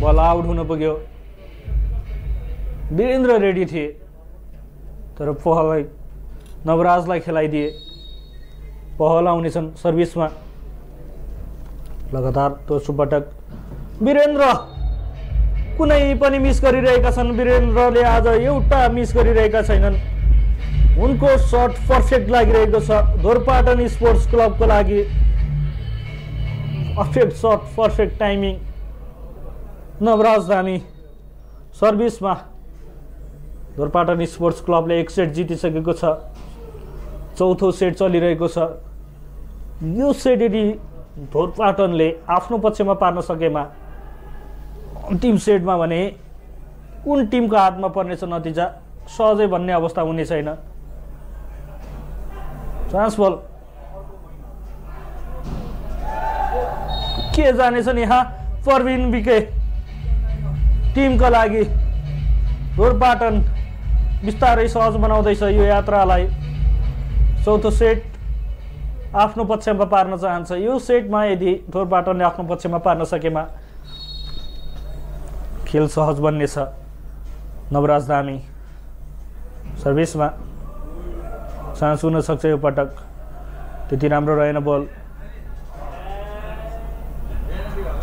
बल out हुन पुग्यो। Birendra ready थिए तर पहललाई नवराजलाई खेलाइदिए। पहल आउनेछन् सर्भिसमा। लगातार दोस्रो पटक वीरेन्द्र कुनै पनि मिस गरिरहेका छन्। वीरेन्द्रले आज एउटा मिस गरिरहेका छैनन्। उनको शट पर्फेक्ट लागिरहेको छ धोरपाटन स्पोर्ट्स क्लबको लागि। Perfect shot, perfect timing. Nawaraj Dhami सर्भिसमा। धोरपाटन स्पोर्ट्स क्लबले एक सेट जितिसकेको छ। चौथो सेट चलिरहेको छ। यो सेट यदि धोरपाटनले आफ्नो पक्षमा पार्न सकेमा अन्तिम सेटमा भने कुन टिमको हातमा पर्नेछ नतिजा सहजै भन्ने अवस्था हुने छैन। चान्स बल के जानेछन् यहाँ परविन बिके टिमका लागि। धोरपाटन बिस्तारै सहज बनाउँदैछ यो यात्रालाई। चौथो सेट आफ्नो पक्षमा पार्न चाहन्छ। यो सेटमा यदि धोरपाटनले आफ्नो पक्षमा पार्न सकेमा खेल सहज बन्नेछ। नवराज धामी सर्भिसमा। चान्स हुन सक्छ यो पटक। त्यति राम्रो रहेन बल।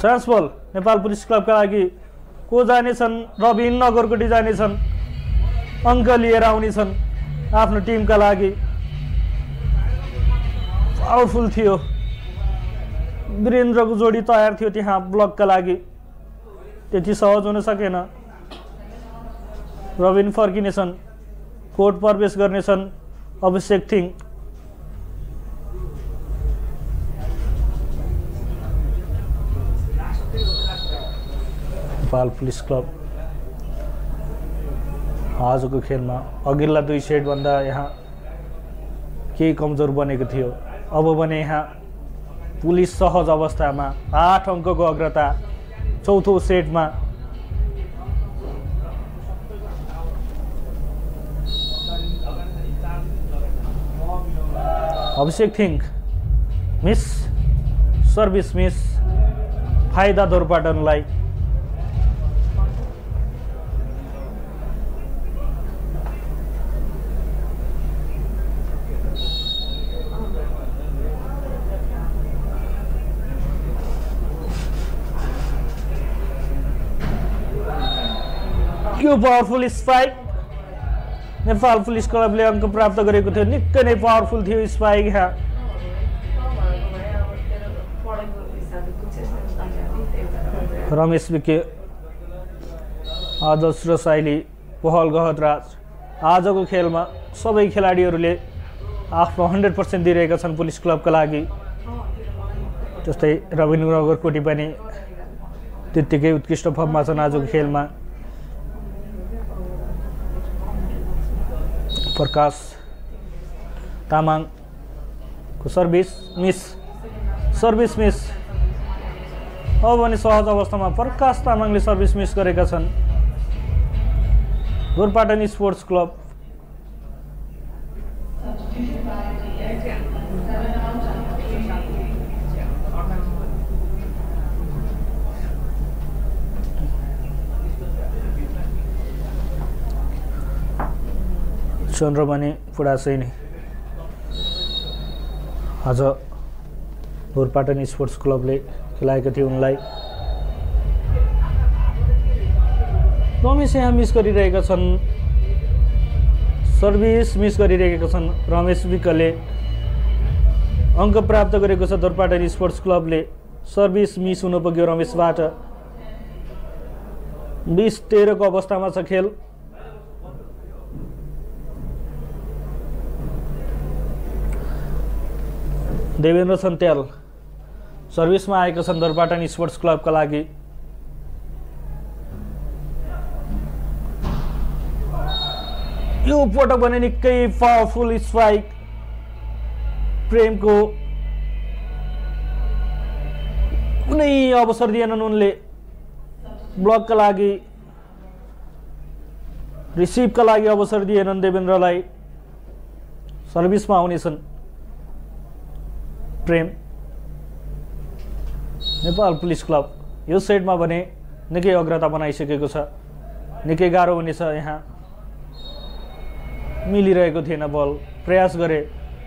चान्स बल नेपाल पुलिस क्लबका लागि। को जानेछन्? रबिन नगरकोटी जानेछन्। अङ्क लिएर आउनेछन् आफ्नो टिमका लागि। पावरफुल थियो। वीरेन्द्रको जोडी तयार थियो त्यहाँ ब्लकका लागि। त्यति सहज हुन सकेन। रबिन फर्किनेछन्। कोर्ट प्रवेश गर्नेछन् अभिषेक थिङ। नेपाल पुलिस क्लब आजको खेलमा अघिल्ला दुई सेटभन्दा यहाँ केही कमजोर बनेको थियो। अब भने यहाँ पुलिस सहज अवस्थामा 8 अङ्कको अग्रता चौथो सेटमा। अभिषेक थिङ मिस। Service miss. फाइदा धोरपाटनलाई। यो पावरफुल स्पाइक नेपाल पुलिस क्लबले अङ्क प्राप्त गरेको थियो। निकै नै पावरफुल थियो स्पाइक यहाँ। रमेश विके, आदर्श रसाइली, पहल गहतराज। आजको खेलमा सबै खेलाडीहरूले आफ्नो 100% दिइरहेका छन् पुलिस क्लबका लागि। जस्तै रबिन नगरकोटी पनि त्यत्तिकै उत्कृष्ट फर्ममा छन् आजको खेलमा। प्रकाश तामाङको सर्भिस मिस। Service miss. अब भने सहज अवस्थामा प्रकाश तामाङले सर्भिस मिस गरेका छन्। Dhorpatan sports club. चन्द्रमणि फुडासैनी आज धोरपाटन स्पोर्ट्स क्लबले खेलाएको थियो उनलाई। रमेश यहाँ मिस गरिरहेका छन्। सर्भिस मिस गरिरहेका छन् रमेश विकले। अङ्क प्राप्त गरेको छ धोरपाटन स्पोर्ट्स क्लबले। सर्भिस मिस हुन पुग्यो रमेशबाट। 20-13 को अवस्थामा छ खेल। देवेन्द्र सन्त्याल सर्भिसमा आएका छन् धोरपाटन स्पोर्ट्स क्लबका लागि। यो पटक भने निकै पावरफुल स्पाइक। प्रेमको कुनै अवसर दिएनन् उनले ब्लकका लागि। रिसिभका लागि अवसर दिएनन् देवेन्द्रलाई। सर्भिसमा आउनेछन् प्रेम। नेपाल पुलिस क्लब यो सेटमा भने निकै अग्रता बनाइसकेको छ। निकै गाह्रो हुनेछ। यहाँ मिलिरहेको थिएन बल, प्रयास गरे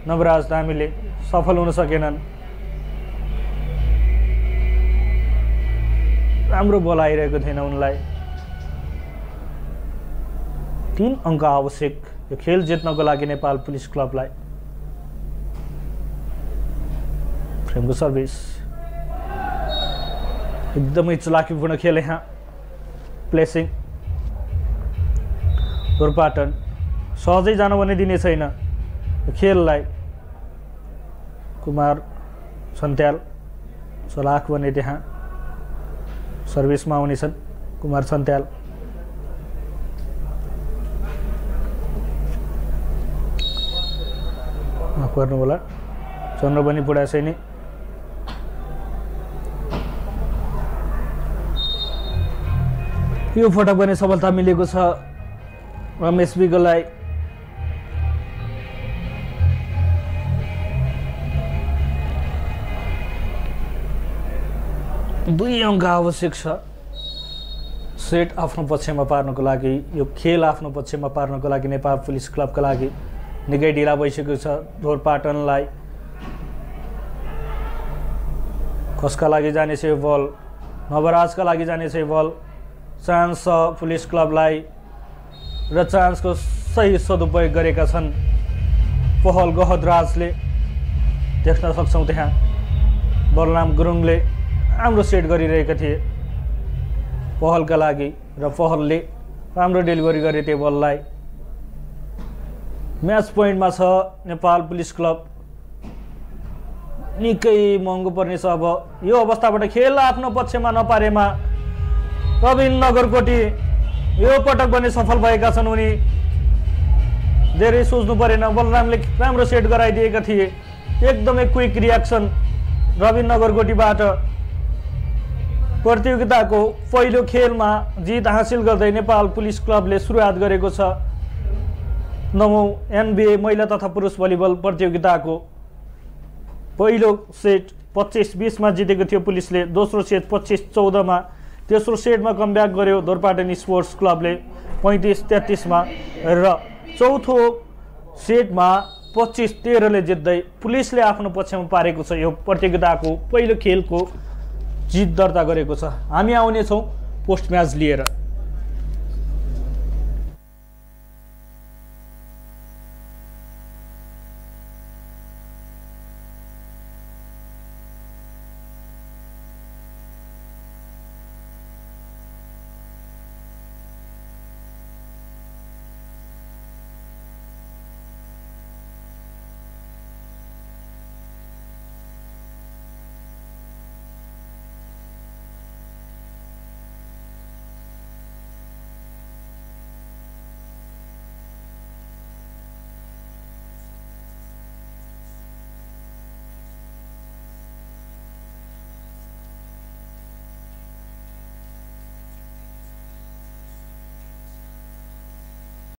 नवराज धामीले, सफल हुन सकेनन्। राम्रो बल आइरहेको थिएन उनलाई। 3 अङ्क आवश्यक यो खेल जित्नको लागि नेपाल पुलिस क्लबलाई। फ्रेमको सर्भिस एकदमै चलाकीपूर्ण खेल। यहाँ प्लेसिङ दुर्पाटन सहजै जान भने दिने छैन खेललाई। कुमार सन्त्याल चलाक भने त्यहाँ सर्भिसमा आउनेछन् कुमार सन्त्याल। माफ गर्नु होला, चन्द्रबनी बुढासैनी यो पटक पनि सफलता मिलेको छ रमेश विगलाई। दुई अङ्क आवश्यक छ सेट आफ्नो पक्षमा पार्नको लागि। यो खेल आफ्नो पक्षमा पार्नको लागि नेपाल पुलिस क्लबका लागि निकै ढिला भइसकेको छ। ढोरपाटनलाई कसका लागि जानेछ यो बल? नवराजका लागि जानेछ यो बल। चान्स छ पुलिस क्लबलाई र चान्सको सही सदुपयोग गरेका छन् पहल गहदराजले। देख्न सक्छौँ त्यहाँ बलराम गुरुङले राम्रो सेट गरिरहेका थिए पहलका लागि र पहलले राम्रो डेलिभरी गरे त्यो बललाई। म्याच पोइन्टमा छ नेपाल पुलिस क्लब। निकै महँगो पर्नेछ अब यो अवस्थाबाट खेल आफ्नो पक्षमा नपारेमा। रविन नगरकोटी यो पटक पनि सफल भएका छन्। उनी धेरै सोच्नु परेन, बलरामले राम्रो सेट गराइदिएका थिए। एकदमै क्विक रियाक्सन रविन नगरकोटीबाट। प्रतियोगिताको पहिलो खेलमा जित हासिल गर्दै नेपाल पुलिस क्लबले सुरुवात गरेको छ 9औं NBA महिला तथा पुरुष भलिबल प्रतियोगिताको। पहिलो सेट 25-20 मा जितेको थियो पुलिसले। दोस्रो सेट 25-14 मा। तेस्रो सेटमा कमब्याक गर्यो दोरपाटन स्पोर्ट्स क्लबले 35-33 मा र चौथो सेटमा 25-13 ले जित्दै पुलिसले आफ्नो पक्षमा पारेको छ। यो प्रतियोगिताको पहिलो खेलको जित दर्ता गरेको छ। हामी आउने छौं पोस्ट म्याच लिएर।